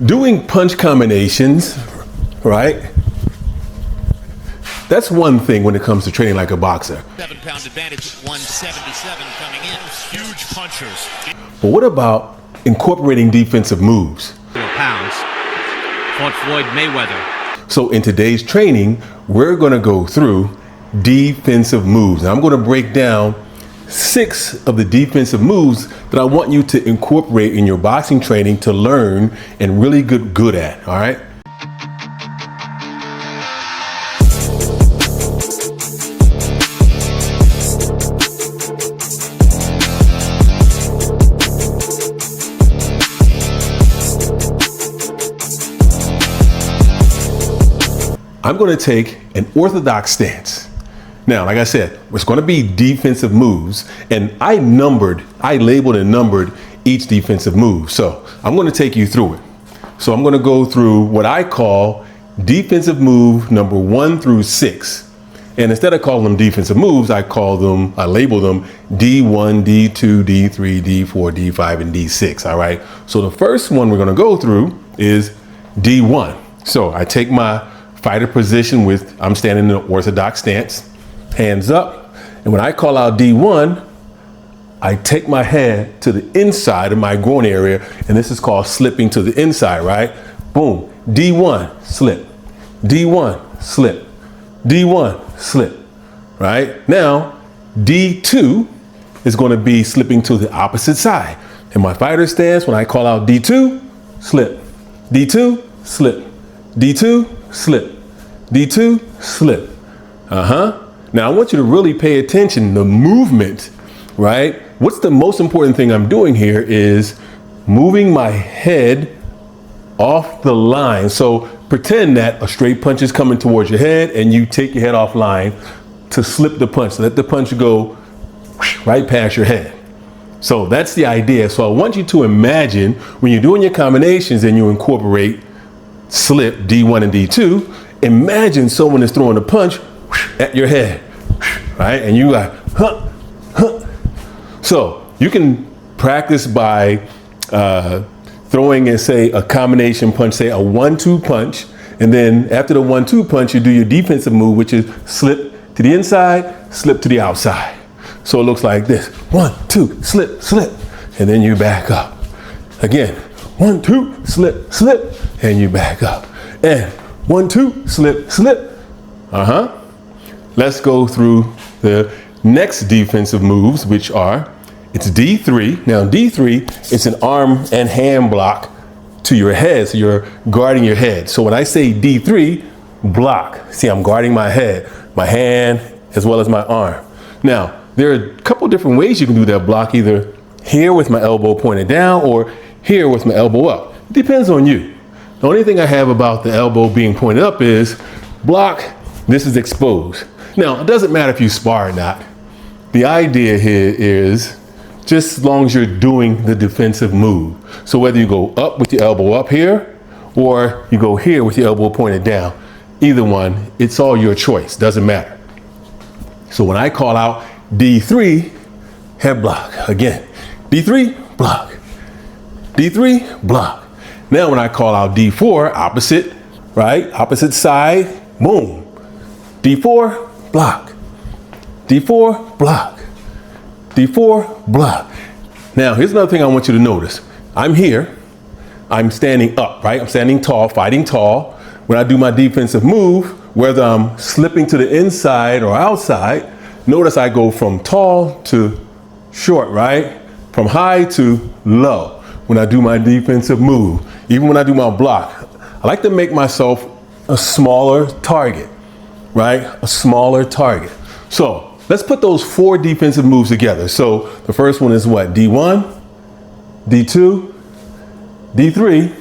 Doing punch combinations, right? That's one thing when it comes to training like a boxer. 7-pound advantage, 177 coming in. Huge punchers. But what about incorporating defensive moves? 4 pounds. Fought Floyd Mayweather. So in today's training, we're going to go through defensive moves. Now I'm going to break down 6 of the defensive moves that I want you to incorporate in your boxing training to learn and really get good at. All right. I'm going to take an orthodox stance. Now, like I said, it's going to be defensive moves, and I labeled and numbered each defensive move. So I'm going to take you through it. So I'm going to go through what I call defensive move number 1 through 6. And instead of calling them defensive moves, I label them D1, D2, D3, D4, D5, and D6. All right. So the first one we're going to go through is D1. So I take my fighter position I'm standing in an orthodox stance, hands up. And when I call out D1, I take my head to the inside of my groin area. And this is called slipping to the inside, right? Boom. D1, slip. D1, slip. D1, slip, right? Now, D2 is going to be slipping to the opposite side. In my fighter stance, when I call out D2, slip. D2, slip. D2, slip. D2, slip. Now I want you to really pay attention, the movement, right? What's the most important thing I'm doing here is moving my head off the line. So pretend that a straight punch is coming towards your head and you take your head off line to slip the punch. Let the punch go right past your head. So that's the idea. So I want you to imagine when you're doing your combinations and you incorporate slip D1 and D2, imagine someone is throwing a punch at your head, right? And you like, huh, huh. So you can practice by throwing and say a combination punch, say a 1-2 punch. And then after the 1-2 punch, you do your defensive move, which is slip to the inside, slip to the outside. So it looks like this: 1, 2, slip, slip. And then you back up. Again, 1, 2, slip, slip. And you back up. And 1, 2, slip, slip. Let's go through the next defensive moves, which are, it's D3. Now D3 is an arm and hand block to your head. So you're guarding your head. So when I say D3, block. See, I'm guarding my head, my hand, as well as my arm. Now, there are a couple different ways you can do that block, either here with my elbow pointed down or here with my elbow up. It depends on you. The only thing I have about the elbow being pointed up is block, this is exposed. Now, it doesn't matter if you spar or not. The idea here is just as long as you're doing the defensive move. So whether you go up with your elbow up here or you go here with your elbow pointed down, either one, it's all your choice, doesn't matter. So when I call out D3, head block. Again, D3, block. D3, block. Now when I call out D4, opposite, right? Opposite side, boom. D4, block. D4, block. D4, block. Now here's another thing I want you to notice. I'm here, I'm standing up, right? I'm standing tall, fighting tall. When I do my defensive move, whether I'm slipping to the inside or outside, notice I go from tall to short, right? From high to low when I do my defensive move. Even when I do my block, I like to make myself a smaller target, right? A smaller target. So let's put those 4 defensive moves together. So the first one is what? D1, D2, D3,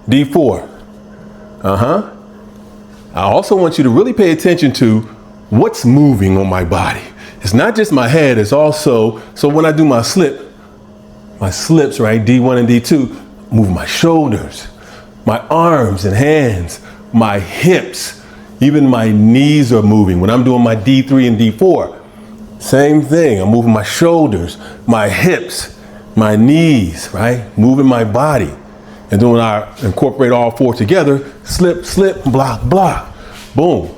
D4. I also want you to really pay attention to what's moving on my body. It's not just my head, it's also, so when I do my slips, right, D1 and D2, move my shoulders, my arms and hands, my hips, even my knees are moving. When I'm doing my D3 and D4, same thing. I'm moving my shoulders, my hips, my knees, right? Moving my body. And then when I incorporate all four together, slip, slip, block, block, boom,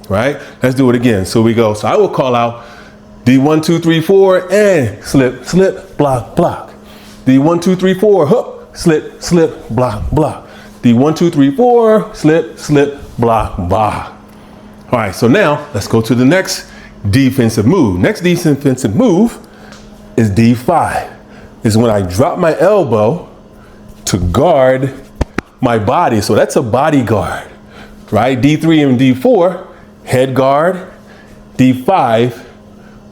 right? Let's do it again. So we go, so I will call out D1, 2, 3, 4, and slip, slip, block, block. D1, 2, 3, 4, hook, slip, slip, block, block. D1, 2, 3, 4, slip, slip, block, block. All right, so now let's go to the next defensive move. Next defensive move is D5. This is when I drop my elbow to guard my body. So that's a body guard, right? D3 and D4, head guard. D5,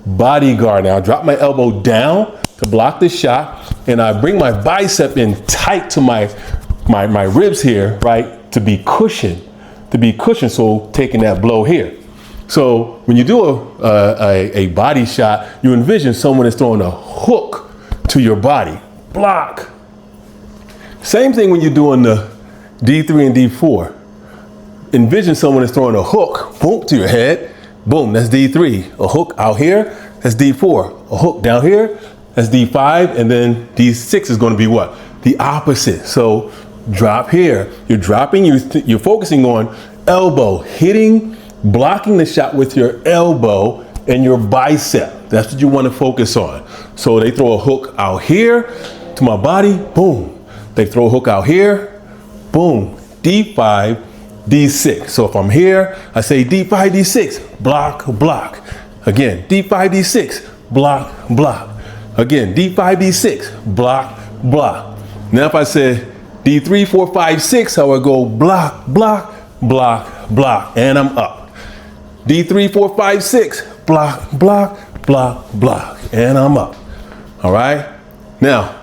body guard. Now I drop my elbow down to block the shot, and I bring my bicep in tight to my ribs here, right? To be cushioned, so taking that blow here. So when you do a body shot, you envision someone is throwing a hook to your body, block. Same thing when you're doing the D3 and D4. Envision someone is throwing a hook, boom, to your head, boom, that's D3. A hook out here, that's D4. A hook down here, that's D5, and then D6 is going to be what? The opposite. So drop here. You're dropping, you're focusing on elbow, hitting, blocking the shot with your elbow and your bicep. That's what you want to focus on. So they throw a hook out here to my body, boom. They throw a hook out here, boom. D5, D6. So if I'm here, I say D5, D6, block, block. Again, D5, D6, block, block. Again, D5, D6, block, block. Now if I said D3, 4, 5, 6, I would go block, block, block, block, and I'm up. D3, 4, 5, 6, block, block, block, block, and I'm up. All right? Now,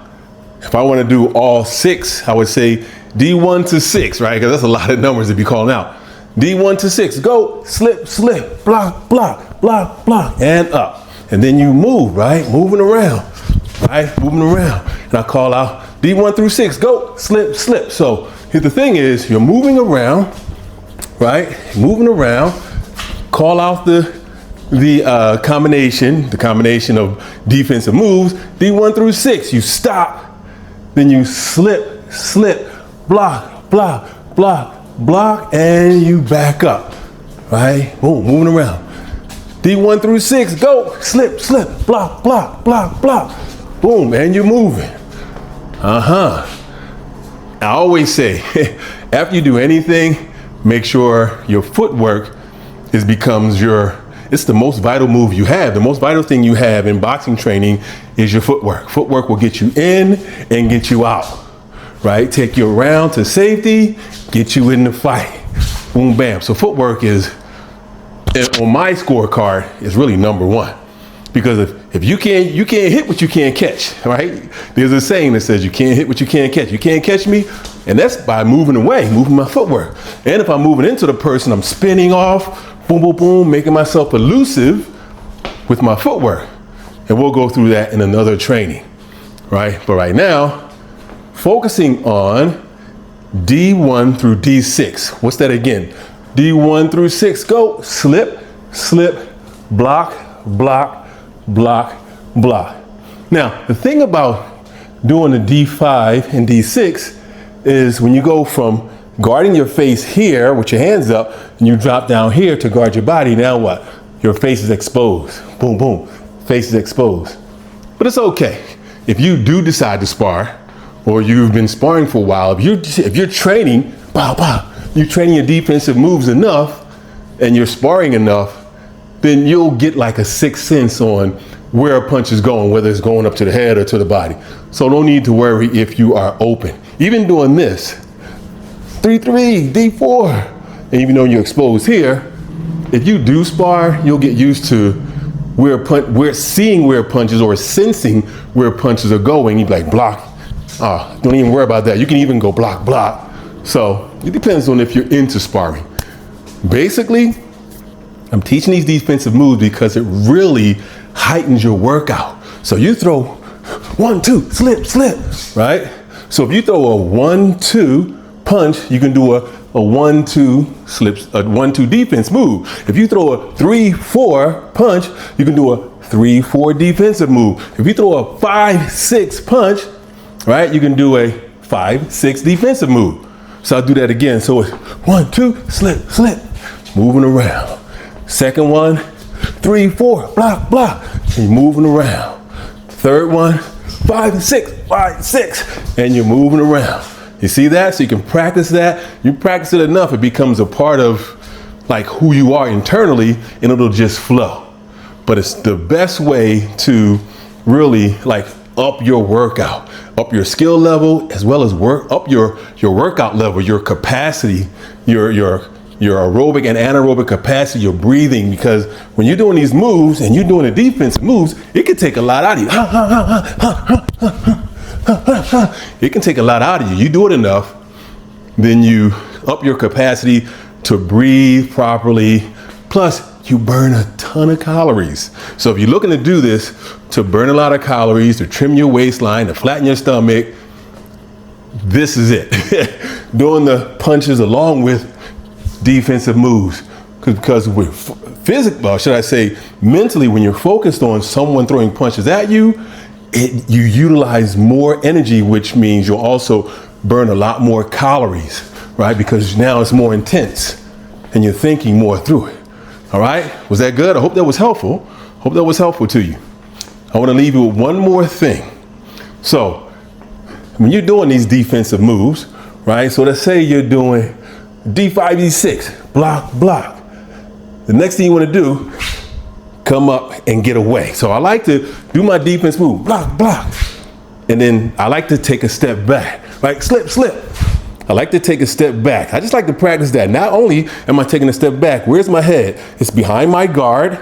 if I want to do all 6, I would say D1 to 6, right? Because that's a lot of numbers to be calling out. D1 to 6, go, slip, slip, block, block, block, block, and up. And then you move, right? Moving around, right? Moving around. And I call out D1 through 6, go, slip, slip. So here the thing is, you're moving around, right? Moving around. Call out the combination of defensive moves. D1 through 6, you stop. Then you slip, slip, block, block, block, block, and you back up, right? Boom, moving around. D1 through 6, go, slip, slip, block, block, block, block. Boom, and you're moving. I always say, after you do anything, make sure your footwork becomes it's the most vital move you have. The most vital thing you have in boxing training is your footwork. Footwork will get you in and get you out, right? Take you around to safety, get you in the fight. Boom, bam. So footwork is, on my scorecard, is really number one. Because if you can't hit what you can't catch, right? There's a saying that says you can't hit what you can't catch. You can't catch me, and that's by moving away, moving my footwork. And if I'm moving into the person, I'm spinning off, boom, boom, boom, making myself elusive with my footwork. And we'll go through that in another training, right? But right now, focusing on D1 through D6. What's that again? D1 through 6, go, slip, slip, block, block, block, block. Now, the thing about doing the D5 and D6 is when you go from guarding your face here with your hands up and you drop down here to guard your body, now what? Your face is exposed. Boom, boom, face is exposed. But it's okay. If you do decide to spar, or you've been sparring for a while, if you're training, you're training your defensive moves enough and you're sparring enough, then you'll get like a sixth sense on where a punch is going, whether it's going up to the head or to the body. So no need to worry if you are open. Even doing this, 3-3, D4, and even though you're exposed here, if you do spar, you'll get used to seeing where punches or sensing where punches are going. You'd be like, block. Don't even worry about that. You can even go block, block. So it depends on if you're into sparring. Basically, I'm teaching these defensive moves because it really heightens your workout. So you throw 1, 2, slip, slip, right? So if you throw a 1-2 punch, you can do a 1-2 slips, a 1-2 defense move. If you throw a 3-4 punch, you can do a 3-4 defensive move. If you throw a 5-6 punch, right, you can do a 5, 6 defensive move. So I'll do that again. So it's 1, 2, slip, slip, moving around. Second one, 3, 4, block, block, and you're moving around. Third one, 5, 6, 5, 6, and you're moving around. You see that? So you can practice that. You practice it enough, it becomes a part of like who you are internally, and it'll just flow. But it's the best way to really like up your workout, up your skill level, as well as up your workout level, your capacity, your aerobic and anaerobic capacity, your breathing. Because when you're doing these moves and you're doing the defensive moves, it can take a lot out of you. It can take a lot out of you. You do it enough, then you up your capacity to breathe properly. Plus, you burn a ton of calories. So if you're looking to do this to burn a lot of calories, to trim your waistline, to flatten your stomach, this is it. Doing the punches along with defensive moves. Because with physical, should I say, mentally, when you're focused on someone throwing punches at you, you utilize more energy, which means you'll also burn a lot more calories, right? Because now it's more intense and you're thinking more through it. All right, was that good? I hope that was helpful. Hope that was helpful to you. I want to leave you with one more thing. So when you're doing these defensive moves, right? So let's say you're doing D5, D6, block, block. The next thing you want to do, come up and get away. So I like to do my defense move, block, block. And then I like to take a step back, like slip, slip. I like to take a step back. I just like to practice that. Not only am I taking a step back, where's my head? It's behind my guard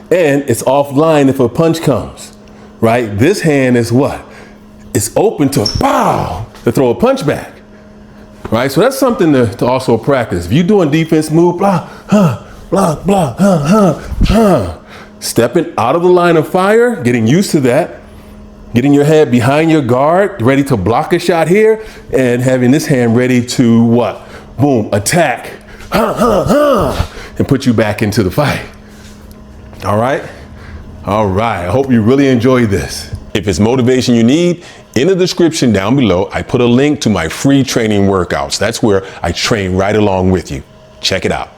and it's offline if a punch comes, right? This hand is what? It's open to pow, to throw a punch back, right? So that's something to also practice. If you're doing defense move, block, block, block, stepping out of the line of fire, getting used to that. Getting your head behind your guard, ready to block a shot here, and having this hand ready to what? Boom, attack, and put you back into the fight. All right? All right, I hope you really enjoyed this. If it's motivation you need, in the description down below, I put a link to my free training workouts. That's where I train right along with you. Check it out.